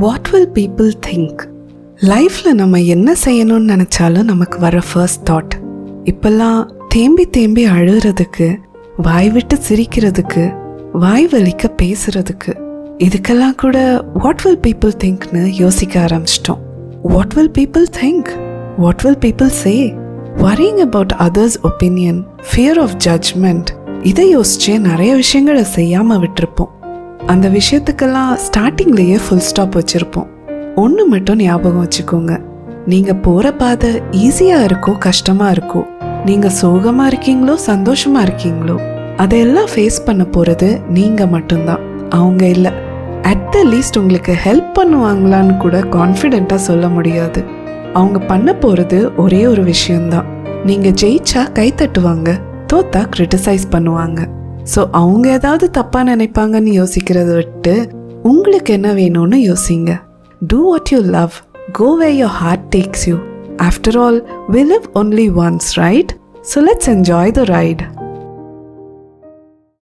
What will people think? லைஃப்பில் நம்ம என்ன செய்யணும்னு நினச்சாலும் நமக்கு வர ஃபர்ஸ்ட் தாட். இப்போல்லாம் தேம்பி தேம்பி அழுகிறதுக்கு, வாய் விட்டு சிரிக்கிறதுக்கு, வாய் வலிக்க பேசுறதுக்கு, இதுக்கெல்லாம் கூட வாட் வில் பீப்புள் திங்க்னு யோசிக்க ஆரம்பிச்சிட்டோம். What will people think? What will people say? Worrying about others opinion, fear of judgement, இதை யோசிச்சே நிறைய விஷயங்களை செய்யாமல் விட்டுருப்போம். அந்த விஷயத்துக்கெல்லாம் ஸ்டார்டிங்லேயே ஃபுல் ஸ்டாப் வச்சுருப்போம். ஒன்று மட்டும் ஞாபகம் வச்சுக்கோங்க, நீங்கள் போகிற பாதை ஈஸியாக இருக்கோ கஷ்டமாக இருக்கோ, நீங்கள் சோகமாக இருக்கீங்களோ சந்தோஷமாக இருக்கீங்களோ, அதையெல்லாம் ஃபேஸ் பண்ண போகிறது நீங்கள் மட்டும்தான், அவங்க இல்லை. அட் த லீஸ்ட் உங்களுக்கு ஹெல்ப் பண்ணுவாங்களான்னு கூட கான்ஃபிடெண்ட்டாக சொல்ல முடியாது. அவங்க பண்ண போகிறது ஒரே ஒரு விஷயந்தான், நீங்கள் ஜெயிச்சா கை தட்டுவாங்க, தோத்தா கிரிட்டிசைஸ் பண்ணுவாங்க. ஸோ அவங்க ஏதாவது தப்பாக நினைப்பாங்கன்னு யோசிக்கிறத விட்டு உங்களுக்கு என்ன வேணும்னு யோசிங்க. Do what you love. Go where your heart takes you. After all, we live only once, right? So let's enjoy the ride.